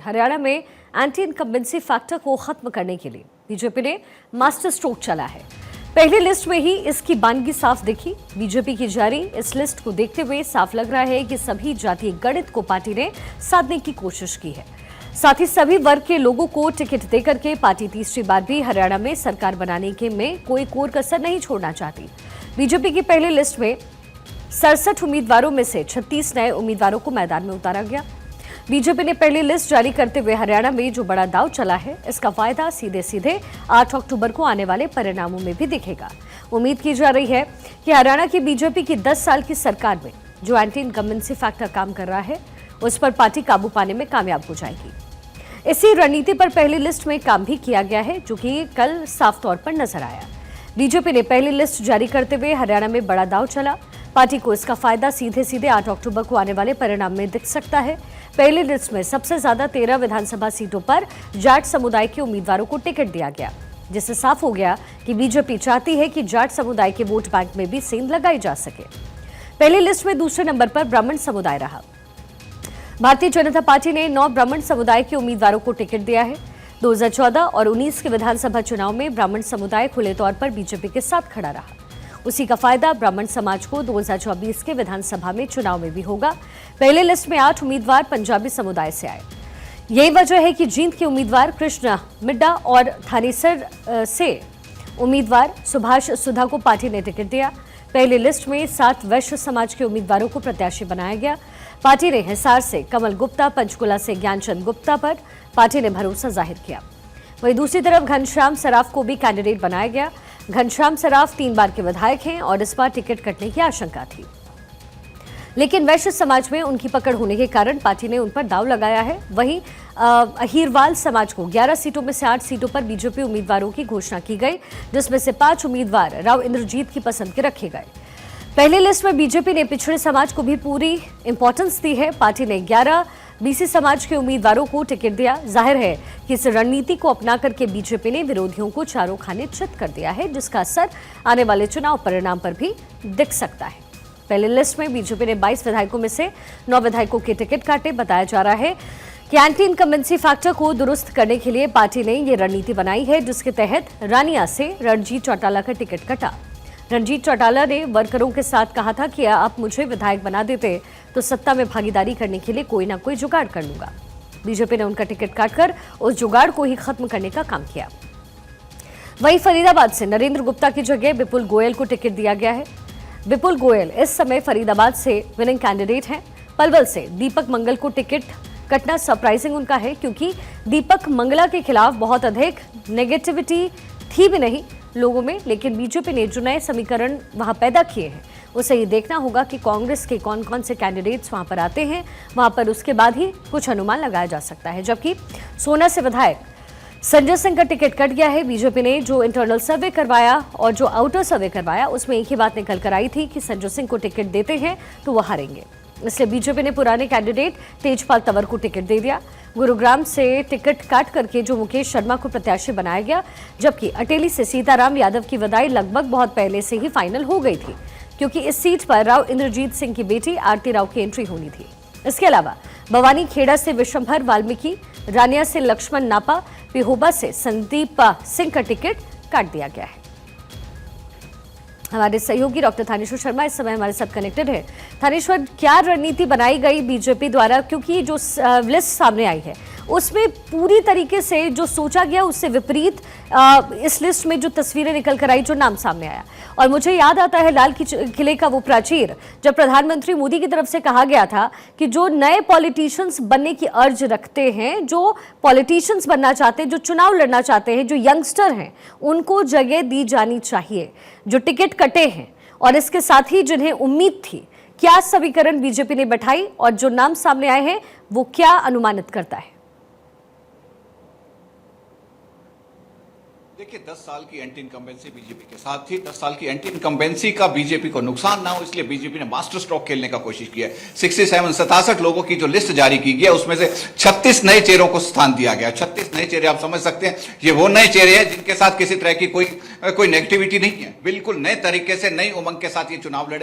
हरियाणा में anti incumbency factor को खत्म करने के लिए बीजेपी ने मास्टर स्ट्रोक चला है। पहली लिस्ट में ही इसकी बानगी साफ दिखी। बीजेपी की जारी इस लिस्ट को देखते हुए साफ लग रहा है कि सभी जातीय गणित को पार्टी ने साधने की कोशिश की है। साथ ही सभी वर्ग के लोगों को टिकट देकर के पार्टी तीसरी बार भी हरियाणा में सरकार बनाने के में कोई कोर कसर नहीं छोड़ना चाहती। बीजेपी की पहली लिस्ट में 67 उम्मीदवारों में से 36 नए उम्मीदवारों को मैदान में उतारा गया। बीजेपी ने पहली लिस्ट जारी करते हुए हरियाणा में जो बड़ा दांव चला है, इसका फायदा सीधे सीधे 8 अक्टूबर को आने वाले परिणामों में भी दिखेगा। उम्मीद की जा रही है कि हरियाणा की बीजेपी की 10 साल की सरकार में जो एंटी इनकम्बेंसी फैक्टर काम कर रहा है, उस पर पार्टी काबू पाने में कामयाब हो जाएगी। इसी रणनीति पर पहली लिस्ट में काम भी किया गया है, जो कि कल साफ तौर पर नजर आया। बीजेपी ने पहली लिस्ट जारी करते हुए हरियाणा में बड़ा दांव चला। पार्टी को इसका फायदा सीधे सीधे 8 अक्टूबर को आने वाले परिणाम में दिख सकता है। पहली लिस्ट में सबसे ज्यादा 13 विधानसभा सीटों पर जाट समुदाय के उम्मीदवारों को टिकट दिया गया, जिससे साफ हो गया कि बीजेपी चाहती है कि जाट समुदाय के वोट बैंक में भी सेंध लगाई जा सके। पहली लिस्ट में दूसरे नंबर पर ब्राह्मण समुदाय रहा। भारतीय जनता पार्टी ने 9 ब्राह्मण समुदाय के उम्मीदवारों को टिकट दिया है। 2014 और 19 के विधानसभा चुनाव में ब्राह्मण समुदाय खुले तौर पर बीजेपी के साथ खड़ा रहा। उसी का फायदा ब्राह्मण समाज को 2024 के विधानसभा में चुनाव में भी होगा। पहले लिस्ट में 8 उम्मीदवार पंजाबी समुदाय से आए। यही वजह है कि जींद के उम्मीदवार कृष्ण मिड्डा और थानेसर से उम्मीदवार सुभाष सुधा को पार्टी ने टिकट दिया। पहली लिस्ट में 7 वैश्य समाज के उम्मीदवारों को प्रत्याशी बनाया गया। पार्टी ने हिसार से कमल गुप्ता, पंचकुला से ज्ञानचंद गुप्ता पर पार्टी ने भरोसा जाहिर किया। वहीं दूसरी तरफ घनश्याम सराफ को भी कैंडिडेट बनाया गया। घनश्याम सराफ 3 बार के विधायक हैं और इस बार टिकट कटने की आशंका थी, लेकिन वैश्य समाज में उनकी पकड़ होने के कारण पार्टी ने उन पर दांव लगाया है। वहीं अहीरवाल समाज को 11 सीटों में से 8 सीटों पर बीजेपी उम्मीदवारों की घोषणा की गई, जिसमें से 5 उम्मीदवार राव इंद्रजीत की पसंद के रखे गए। पहली लिस्ट में बीजेपी ने पिछड़े समाज को भी पूरी इंपॉर्टेंस दी है। पार्टी ने 11 बीसी समाज के उम्मीदवारों को टिकट दिया। जाहिर है कि इस रणनीति को अपना करके बीजेपी ने विरोधियों को चारों खाने चित कर दिया है, जिसका असर आने वाले चुनाव परिणाम पर भी दिख सकता है। पहली लिस्ट में बीजेपी ने 22 विधायकों में से 9 विधायकों के टिकट काटे। बताया जा रहा है कि एंटी इनकम्बेंसी फैक्टर को दुरुस्त करने के लिए पार्टी ने ये रणनीति बनाई है, जिसके तहत रानिया से रणजीत चौटाला का टिकट कटा। रणजीत चौटाला ने वर्करों के साथ कहा था कि आप मुझे विधायक बना देते तो सत्ता में भागीदारी करने के लिए कोई ना कोई जुगाड़ कर लूंगा। बीजेपी ने उनका टिकट काटकर उस जुगाड़ को ही खत्म करने का काम किया। वहीं फरीदाबाद से नरेंद्र गुप्ता की जगह विपुल गोयल को टिकट दिया गया है। विपुल गोयल इस समय फरीदाबाद से विनिंग कैंडिडेट हैं। पलवल से दीपक मंगल को टिकट कटना सरप्राइजिंग उनका है, क्योंकि दीपक मंगला के खिलाफ बहुत अधिक नेगेटिविटी थी भी नहीं लोगों में, लेकिन बीजेपी ने जो नए समीकरण वहां पैदा किए हैं, उसे ये देखना होगा कि कांग्रेस के कौन कौन से कैंडिडेट्स वहां पर आते हैं। वहां पर उसके बाद ही कुछ अनुमान लगाया जा सकता है। जबकि सोना से विधायक संजय सिंह का टिकट कट गया है। बीजेपी ने जो इंटरनल सर्वे करवाया और जो आउटर सर्वे करवाया, उसमें एक ही बात निकल कर आई थी कि संजय सिंह को टिकट देते हैं तो वो हारेंगे। इसलिए बीजेपी ने पुराने कैंडिडेट तेजपाल तंवर को टिकट दे दिया। गुरुग्राम से टिकट काट करके जो मुकेश शर्मा को प्रत्याशी बनाया गया, जबकि अटेली से सीताराम यादव की विदाई लगभग बहुत पहले से ही फाइनल हो गई थी, क्योंकि इस सीट पर राव इंद्रजीत सिंह की बेटी आरती राव की एंट्री होनी थी। इसके अलावा भवानी खेड़ा से विशंभर वाल्मीकि, रानिया से लक्ष्मण नापा, पिहोबा से संदीप सिंह का टिकट काट दिया गया है। हमारे सहयोगी डॉक्टर थानेश्वर शर्मा इस समय हमारे साथ कनेक्टेड है। थानेश्वर, क्या रणनीति बनाई गई बीजेपी द्वारा, क्योंकि जो लिस्ट सामने आई है उसमें पूरी तरीके से जो सोचा गया उससे विपरीत इस लिस्ट में जो तस्वीरें निकल कर आई, जो नाम सामने आया। और मुझे याद आता है लाल किले का वो प्राचीर, जब प्रधानमंत्री मोदी की तरफ से कहा गया था कि जो नए पॉलिटिशियंस बनने की अर्ज रखते हैं, जो पॉलिटिशियंस बनना चाहते हैं, जो चुनाव लड़ना चाहते हैं, जो यंगस्टर हैं, उनको जगह दी जानी चाहिए। जो टिकट कटे हैं और इसके साथ ही जिन्हें उम्मीद थी, क्या समीकरण बीजेपी ने बैठाई और जो नाम सामने आए हैं वो क्या अनुमानित करता है? देखिए, 10 साल की एंटी इनकम्बेंसी बीजेपी के साथ थी। 10 साल की एंटी इनकम्बेंसी का बीजेपी को नुकसान ना हो, इसलिए बीजेपी ने मास्टर स्ट्रोक खेलने का कोशिश किया है। 67 लोगों की जो लिस्ट जारी की गई है, उसमें से 36 नए चेहरों को स्थान दिया गया। 36 नए चेहरे, आप समझ सकते हैं, ये वो नए चेहरे हैं जिनके साथ किसी तरह की कोई नेगेटिविटी नहीं है। बिल्कुल नए तरीके से, नई उमंग के साथ ये चुनाव लड़ेंगे।